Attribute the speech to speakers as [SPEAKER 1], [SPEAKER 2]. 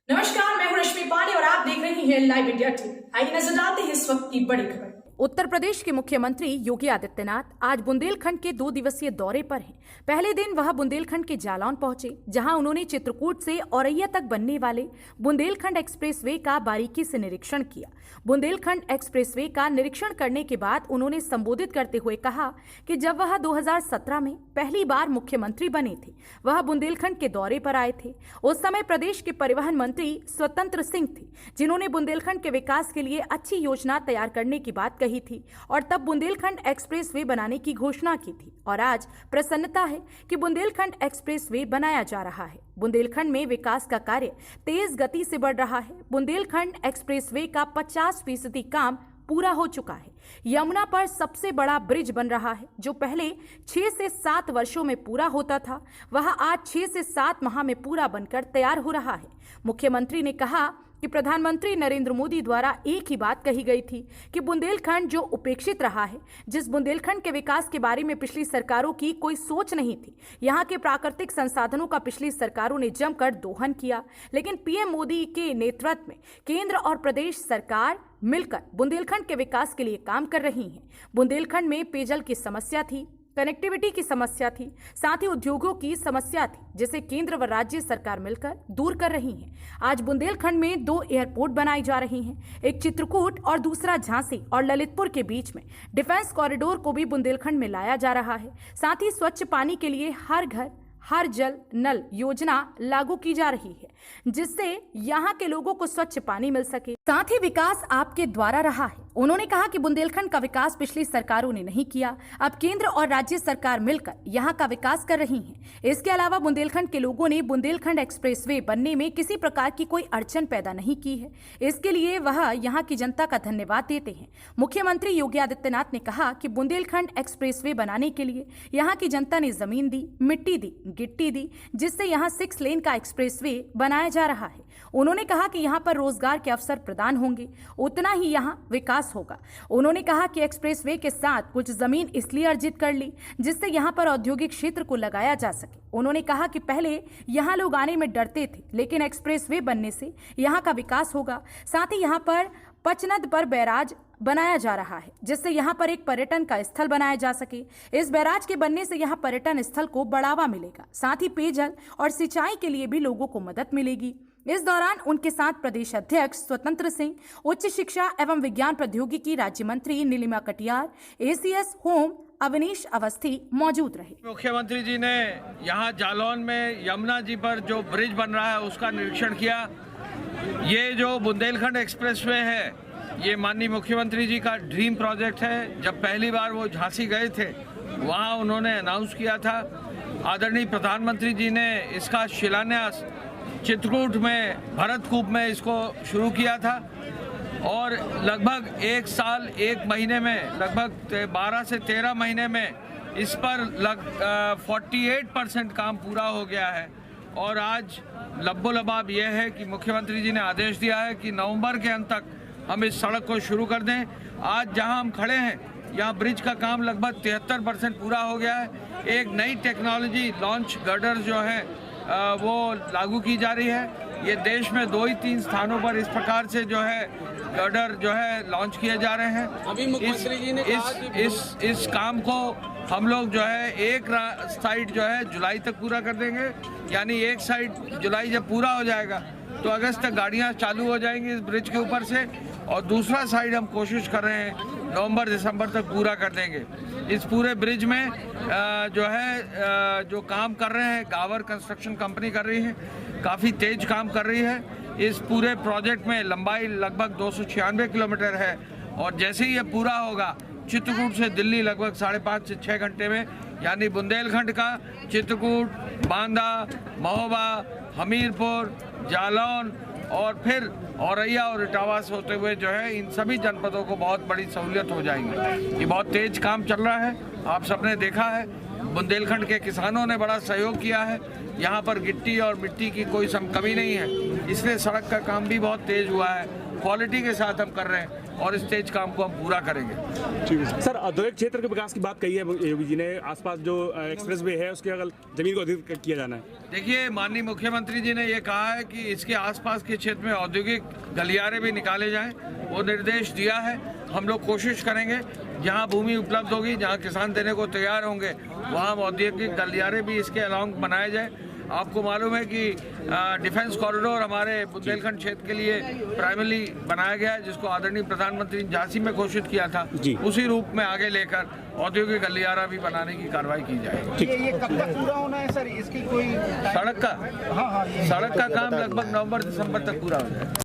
[SPEAKER 1] नमस्कार, मैं हूं रश्मि पांडे और आप देख रही हैं लाइव इंडिया टीवी। आइए नजर डालते हैं इस वक्त की बड़ी खबर।
[SPEAKER 2] उत्तर प्रदेश के मुख्यमंत्री योगी आदित्यनाथ आज बुंदेलखंड के 2 दिवसीय दौरे पर हैं। पहले दिन वह बुंदेलखंड के जालौन पहुंचे, जहां उन्होंने चित्रकूट से औरैया तक बनने वाले बुंदेलखंड एक्सप्रेसवे का बारीकी से निरीक्षण किया। बुंदेलखंड एक्सप्रेसवे का निरीक्षण करने के बाद उन्होंने संबोधित करते हुए कहा कि जब वह 2017 में पहली बार मुख्यमंत्री बने थे, वह बुंदेलखंड के दौरे पर आए थे। उस समय प्रदेश के परिवहन मंत्री स्वतंत्र सिंह थे, जिन्होंने बुंदेलखंड के विकास के लिए अच्छी योजना तैयार करने की बात कही थी और तब बुंदेलखंड एक्सप्रेसवे बनाने की घोषणा की थी। और आज प्रसन्नता है कि बुंदेलखंड एक्सप्रेसवे बनाया जा रहा है। बुंदेलखंड में विकास का कार्य तेज गति से बढ़ रहा है। बुंदेलखंड एक्सप्रेसवे का 50% काम पूरा हो चुका है। यमुना पर सबसे बड़ा ब्रिज बन रहा है, जो पहले 6 से 7 वर्षों में पूरा होता था, वह आज 6 से 7 माह में पूरा बनकर तैयार हो रहा है। मुख्यमंत्री ने कहा कि प्रधानमंत्री नरेंद्र मोदी द्वारा एक ही बात कही गई थी कि बुंदेलखंड जो उपेक्षित रहा है, जिस बुंदेलखंड के विकास के बारे में पिछली सरकारों की कोई सोच नहीं थी, यहाँ के प्राकृतिक संसाधनों का पिछली सरकारों ने जमकर दोहन किया, लेकिन पीएम मोदी के नेतृत्व में केंद्र और प्रदेश सरकार मिलकर बुंदेलखंड के विकास के लिए काम कर रही हैं। बुंदेलखंड में पेयजल की समस्या थी, कनेक्टिविटी की समस्या थी, साथ ही उद्योगों की समस्या थी, जिसे केंद्र व राज्य सरकार मिलकर दूर कर रही है। आज बुंदेलखंड में 2 एयरपोर्ट बनाई जा रही हैं, एक चित्रकूट और दूसरा झांसी और ललितपुर के बीच में। डिफेंस कॉरिडोर को भी बुंदेलखंड में लाया जा रहा है। साथ ही स्वच्छ पानी के लिए हर घर हर जल नल योजना लागू की जा रही है, जिससे यहाँ के लोगों को स्वच्छ पानी मिल सके। साथ ही विकास आपके द्वारा रहा है। उन्होंने कहा कि बुंदेलखंड का विकास पिछली सरकारों ने नहीं किया, अब केंद्र और राज्य सरकार मिलकर यहाँ का विकास कर रही है। इसके अलावा बुंदेलखंड के लोगों ने बुंदेलखंड एक्सप्रेसवे बनने में किसी प्रकार की कोई अड़चन पैदा नहीं की है। इसके लिए वह यहाँ की जनता का धन्यवाद देते हैं। मुख्यमंत्री योगी आदित्यनाथ ने कहा कि बुंदेलखंड एक्सप्रेसवे बनाने के लिए यहाँ की जनता ने जमीन दी, मिट्टी दी, गिट्टी दी, जिससे यहाँ 6 लेन का एक्सप्रेसवे बनाया जा रहा है। उन्होंने कहा कि यहाँ पर रोजगार के अवसर प्रदान होंगे, उतना ही यहाँ विकास होगा। उन्होंने कहा कि एक्सप्रेसवे के साथ कुछ जमीन इसलिए अर्जित कर ली जिससे यहाँ पर औद्योगिक क्षेत्र को लगाया जा सके। उन्होंने कहा कि पहले यहाँ लोग आने में डरते थे, लेकिन एक्सप्रेसवे बनने से यहाँ का विकास होगा। साथ ही यहाँ पर पचनद पर बैराज बनाया जा रहा है, जिससे यहाँ पर एक पर्यटन का स्थल बनाया जा सके। इस बैराज के बनने से यहाँ पर्यटन स्थल को बढ़ावा मिलेगा। साथ ही पेयजल और सिंचाई के लिए भी लोगों को मदद मिलेगी। इस दौरान उनके साथ प्रदेश अध्यक्ष स्वतंत्र सिंह, उच्च शिक्षा एवं विज्ञान प्रौद्योगिकी राज्य मंत्री नीलिमा कटियार, एसीएस होम अवनीश अवस्थी मौजूद रहे।
[SPEAKER 3] मुख्यमंत्री जी ने यहाँ जालौन में यमुना जी पर जो ब्रिज बन रहा है उसका निरीक्षण किया। ये जो बुंदेलखंड एक्सप्रेसवे है, ये माननीय मुख्यमंत्री जी का ड्रीम प्रोजेक्ट है। जब पहली बार वो झांसी गए थे, वहाँ उन्होंने अनाउंस किया था। आदरणीय प्रधानमंत्री जी ने इसका शिलान्यास चित्रकूट में भरतकूप में इसको शुरू किया था और लगभग 1 साल 1 महीने में, लगभग 12 से 13 महीने में इस पर 48% काम पूरा हो गया है। और आज लब्बो लबाब यह है कि मुख्यमंत्री जी ने आदेश दिया है कि नवंबर के अंत तक हम इस सड़क को शुरू कर दें। आज जहां हम खड़े हैं, यहाँ ब्रिज का काम लगभग 73% पूरा हो गया है। एक नई टेक्नोलॉजी लॉन्च गर्डर जो है वो लागू की जा रही है। ये देश में 2 ही 3 स्थानों पर इस प्रकार से जो है गर्डर जो है लॉन्च किए जा रहे हैं।
[SPEAKER 4] अभी मुख्यमंत्री जी ने
[SPEAKER 3] इस काम को हम लोग जो है एक साइड जो है जुलाई तक पूरा कर देंगे। यानी एक साइड जुलाई जब पूरा हो जाएगा तो अगस्त तक गाड़ियाँ चालू हो जाएंगी इस ब्रिज के ऊपर से, और दूसरा साइड हम कोशिश कर रहे हैं नवंबर दिसंबर तक पूरा कर देंगे। इस पूरे ब्रिज में जो काम कर रहे हैं, गावर कंस्ट्रक्शन कंपनी कर रही है, काफ़ी तेज काम कर रही है। इस पूरे प्रोजेक्ट में लंबाई लगभग 296 किलोमीटर है और जैसे ही ये पूरा होगा, चित्रकूट से दिल्ली लगभग 5.5 से 6 घंटे में, यानी बुंदेलखंड का चित्रकूट, बांदा, महोबा, हमीरपुर, जालौन और फिर औरैया और इटावा से होते हुए जो है इन सभी जनपदों को बहुत बड़ी सहूलियत हो जाएगी। ये बहुत तेज काम चल रहा है, आप सबने देखा है। बुंदेलखंड के किसानों ने बड़ा सहयोग किया है। यहाँ पर गिट्टी और मिट्टी की कोई कमी नहीं है, इसलिए सड़क का काम भी बहुत तेज हुआ है। क्वालिटी के साथ हम कर रहे हैं और इस तेज काम को हम पूरा करेंगे।
[SPEAKER 4] ठीक है सर, औद्योगिक क्षेत्र के विकास की बात कही है योगी जी ने। आसपास जो एक्सप्रेसवे है उसके अगर जमीन को अधिग्रहित किया जाना है।
[SPEAKER 3] देखिए, माननीय मुख्यमंत्री जी ने ये कहा है कि इसके आसपास के क्षेत्र में औद्योगिक गलियारे भी निकाले जाएं, वो निर्देश दिया है। हम लोग कोशिश करेंगे जहां भूमि उपलब्ध होगी, जहां किसान देने को तैयार होंगे, वहां औद्योगिक गलियारे भी इसके अलाउंग बनाए जाए। आपको मालूम है कि डिफेंस कॉरिडोर हमारे बुंदेलखंड क्षेत्र के लिए प्राइमरी बनाया गया है, जिसको आदरणीय प्रधानमंत्री ने झांसी में घोषित किया था। उसी रूप में आगे लेकर औद्योगिक गलियारा भी बनाने की कार्रवाई की जाएगी।
[SPEAKER 5] ये कब तक पूरा होना है सर? इसकी कोई
[SPEAKER 3] सड़क का काम लगभग नवंबर दिसंबर तक पूरा हो जाएगा।